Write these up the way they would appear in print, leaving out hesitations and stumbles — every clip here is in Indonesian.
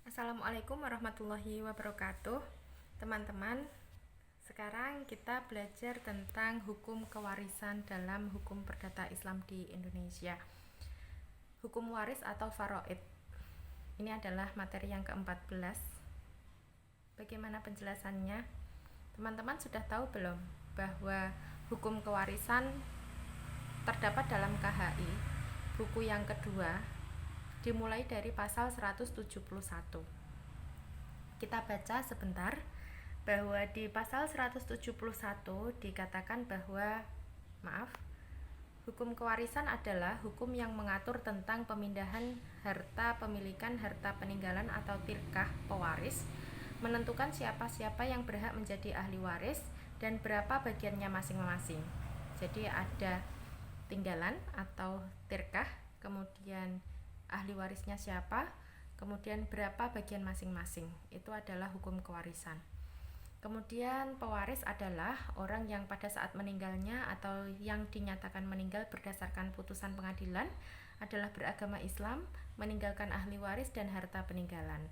Assalamualaikum warahmatullahi wabarakatuh. Teman-teman, sekarang kita belajar tentang hukum kewarisan dalam hukum perdata Islam di Indonesia. Hukum waris atau faraid. Ini adalah materi yang ke-14. Bagaimana penjelasannya? Teman-teman sudah tahu belum bahwa hukum kewarisan terdapat dalam KHI, buku yang kedua, dimulai dari pasal 171. Kita baca sebentar bahwa di pasal 171 dikatakan bahwa hukum kewarisan adalah hukum yang mengatur tentang pemindahan harta pemilikan harta peninggalan atau tirkah pewaris, menentukan siapa-siapa yang berhak menjadi ahli waris dan berapa bagiannya masing-masing. Jadi ada tinggalan atau tirkah, kemudian ahli warisnya siapa, kemudian berapa bagian masing-masing. Itu adalah hukum kewarisan. Kemudian pewaris adalah orang yang pada saat meninggalnya atau yang dinyatakan meninggal berdasarkan putusan pengadilan adalah beragama Islam, meninggalkan ahli waris dan harta peninggalan.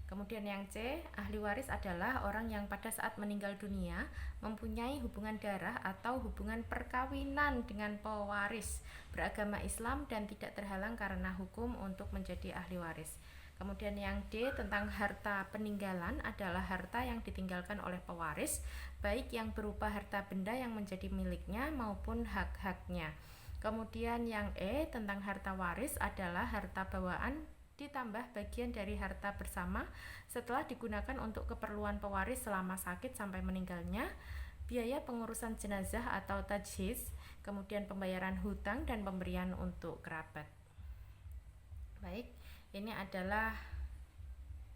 Kemudian yang C, ahli waris adalah orang yang pada saat meninggal dunia mempunyai hubungan darah atau hubungan perkawinan dengan pewaris, beragama Islam dan tidak terhalang karena hukum untuk menjadi ahli waris. Kemudian yang D, tentang harta peninggalan adalah harta yang ditinggalkan oleh pewaris, baik yang berupa harta benda yang menjadi miliknya maupun hak-haknya. Kemudian yang E, tentang harta waris adalah harta bawaan ditambah bagian dari harta bersama setelah digunakan untuk keperluan pewaris selama sakit sampai meninggalnya, biaya pengurusan jenazah atau tajhiz, kemudian pembayaran hutang dan pemberian untuk kerabat. Baik, ini adalah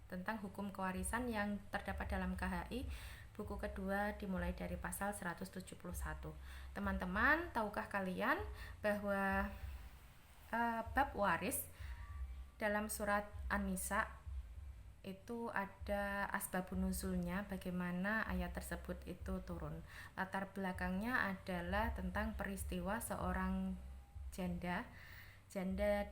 tentang hukum kewarisan yang terdapat dalam KHI buku kedua dimulai dari pasal 171. Teman-teman, tahukah kalian bahwa bab waris dalam surat An-Nisa itu ada asbabun nuzulnya, bagaimana ayat tersebut itu turun. Latar belakangnya adalah tentang peristiwa seorang janda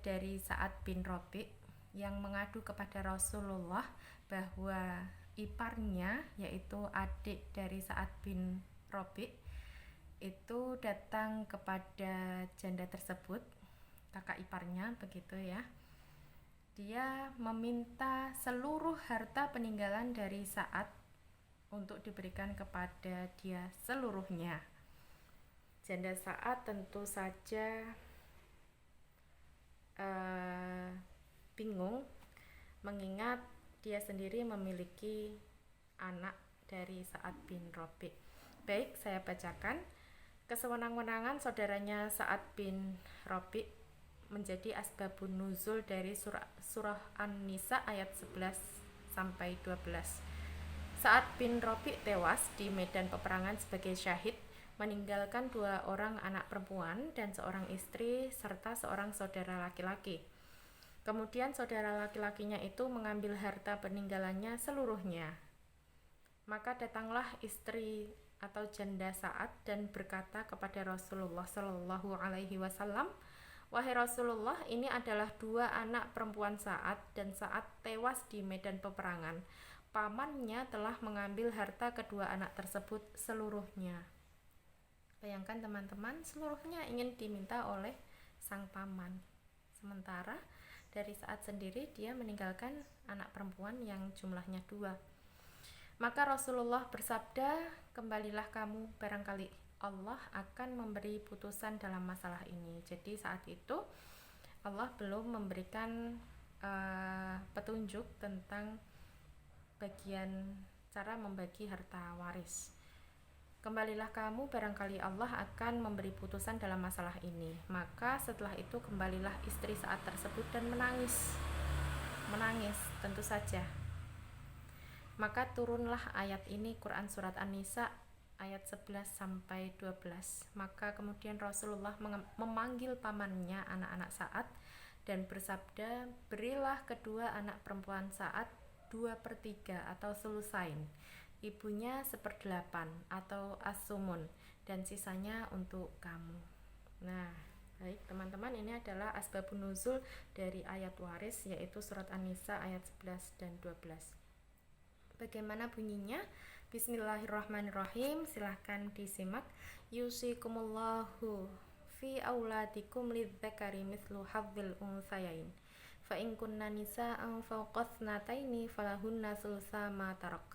dari Sa'ad bin Rabi' yang mengadu kepada Rasulullah bahwa iparnya, yaitu adik dari Sa'ad bin Rabi', itu datang kepada janda tersebut, kakak iparnya begitu ya. Dia meminta seluruh harta peninggalan dari Sa'ad untuk diberikan kepada dia seluruhnya. Janda Sa'ad tentu saja bingung, mengingat dia sendiri memiliki anak dari Sa'ad bin Rabi'. Baik, saya bacakan. Kesewenang-wenangan saudaranya Sa'ad bin Rabi' menjadi asbabun nuzul dari surah An-Nisa ayat 11 sampai 12. Sa'ad bin Rabi' tewas di medan peperangan sebagai syahid, meninggalkan 2 orang anak perempuan dan seorang istri serta seorang saudara laki-laki. Kemudian saudara laki-lakinya itu mengambil harta peninggalannya seluruhnya. Maka datanglah istri atau janda Sa'ad dan berkata kepada Rasulullah Shallallahu Alaihi Wasallam, "Wahai Rasulullah, ini adalah 2 anak perempuan Sa'ad dan Sa'ad tewas di medan peperangan. Pamannya telah mengambil harta kedua anak tersebut seluruhnya." Bayangkan teman-teman, seluruhnya ingin diminta oleh sang paman. Sementara dari Sa'ad sendiri dia meninggalkan anak perempuan yang jumlahnya 2. Maka Rasulullah bersabda, "Kembalilah kamu, barangkali Allah akan memberi putusan dalam masalah ini." Jadi saat itu Allah belum memberikan petunjuk tentang bagian cara membagi harta waris. "Kembalilah kamu, barangkali Allah akan memberi putusan dalam masalah ini." Maka setelah itu kembalilah istri Sa'ad tersebut dan menangis tentu saja. Maka turunlah ayat ini, Quran surat An-Nisa ayat 11 sampai 12. Maka kemudian Rasulullah memanggil pamannya, anak-anak Sa'ad, dan bersabda, "Berilah kedua anak perempuan Sa'ad 2/3 atau sulusain, ibunya 1/8 atau as-sumun, dan sisanya untuk kamu." Nah, Baik, teman-teman, ini adalah asbabun nuzul dari ayat waris, yaitu surat An-Nisa ayat 11 dan 12. Bagaimana bunyinya? Bismillahirrahmanirrahim. Silahkan disimak. Yusikumullahu fi auladikum lidzakari mithlu hadzil unsayain. Fa in kunna nisa'an fawqa thnataini falahunna thulutsa ma tarak.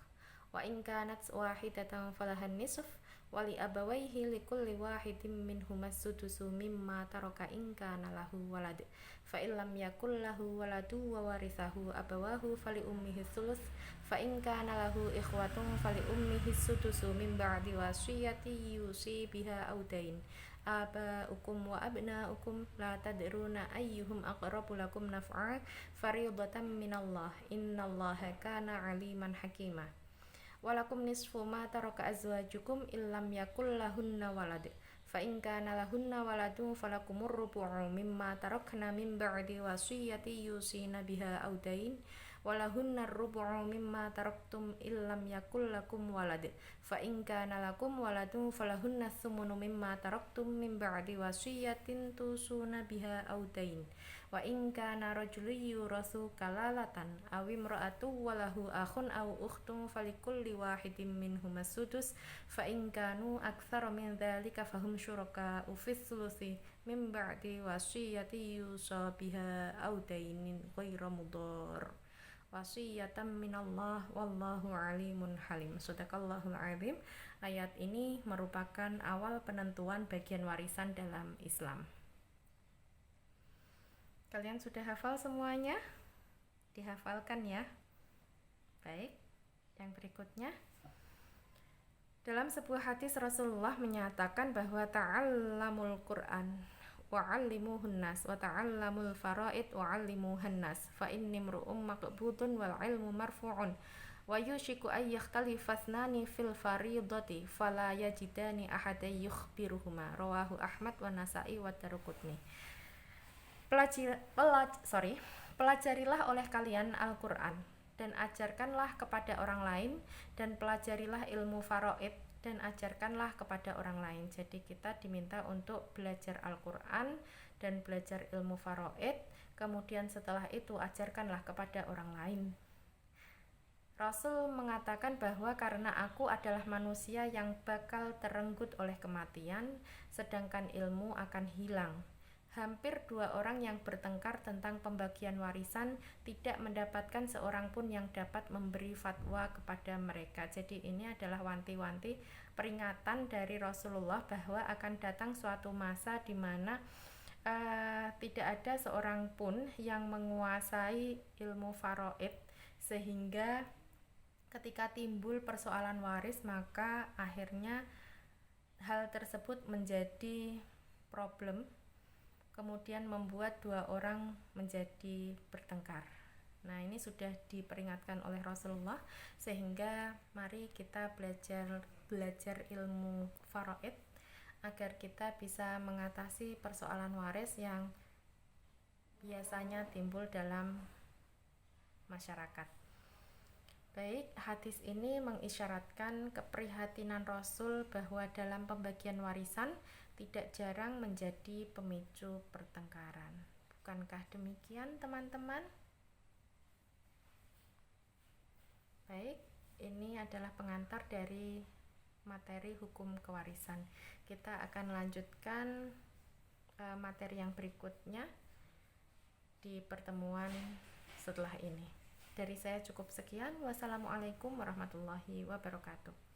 Wa in kanat wahidatan falahan nisf wali abawaihi likulli wahidin minhumas sudusu mimma taraka in kana lahu walad fa illam yakul lahu waladu wa warithahu abawahu fali ummihi sulus fa in kana lahu ikhwatun fali ummihi sudusu min ba'di wasiyati yusi biha audain abaukum wa abnaukum la tadruna ayyuhum aqrabu lakum naf'a fariidatan minallah innallaha kana aliman hakima. Walakum nisfu ma taraka azwajukum illam yakul lahunna walad fa in kana lahunna waladun falakumur rubu'u mimma tarakna min ba'di wasiyati yusina biha audain walahunna rubu'u mimma taraktum illam yakul lakum walad fa in kana lakum waladun falahunna thumunu mimma taraktum min ba'di wasiyatin tusuna biha audain wa in kana rajulun yurasu kalalatan aw imra'atu walahu akhun aw ukhtun falikulli wahidin minhumas sudus fa in kanu aktsara min dzalika fahum syuraka'u fis sulusi min ba'di wasiyati yusa biha aw dainin ghairu mudhar wasiyatan minallah wallahu alimun halim. Shadaqallahul azim. Ayat ini merupakan awal penentuan bagian warisan dalam Islam. Kalian sudah hafal semuanya? Dihafalkan ya. Baik, yang berikutnya. Dalam sebuah hadis Rasulullah menyatakan bahwa ta'allamul Qur'an wa'allimuhun nas wa ta'allamul faraid wa'allimuhun nas fa inni mru'um maqbudun wal ilmu marfu'un wa yushiku ay yakhtalifa thnani fil faridati fala yajidani ahadan yukhbiruhuma rawahu Ahmad wa Nasa'i wa Daruqutni. Pelajarilah oleh kalian Al-Quran dan ajarkanlah kepada orang lain, dan pelajarilah ilmu faraid dan ajarkanlah kepada orang lain. Jadi kita diminta untuk belajar Al-Quran dan belajar ilmu faraid, kemudian setelah itu ajarkanlah kepada orang lain. Rasul mengatakan bahwa karena aku adalah manusia yang bakal terenggut oleh kematian, sedangkan ilmu akan hilang. Hampir 2 orang yang bertengkar tentang pembagian warisan tidak mendapatkan seorang pun yang dapat memberi fatwa kepada mereka. Jadi ini adalah wanti-wanti peringatan dari Rasulullah bahwa akan datang suatu masa di mana tidak ada seorang pun yang menguasai ilmu faraid, sehingga ketika timbul persoalan waris maka akhirnya hal tersebut menjadi problem, kemudian membuat 2 orang menjadi bertengkar. Nah, ini sudah diperingatkan oleh Rasulullah, sehingga mari kita belajar ilmu faraid agar kita bisa mengatasi persoalan waris yang biasanya timbul dalam masyarakat. Baik, hadis ini mengisyaratkan keprihatinan Rasul bahwa dalam pembagian warisan tidak jarang menjadi pemicu pertengkaran. Bukankah demikian, teman-teman? Baik, ini adalah pengantar dari materi hukum kewarisan. Kita akan lanjutkan materi yang berikutnya di pertemuan setelah ini. Dari saya cukup sekian. Wassalamualaikum warahmatullahi wabarakatuh.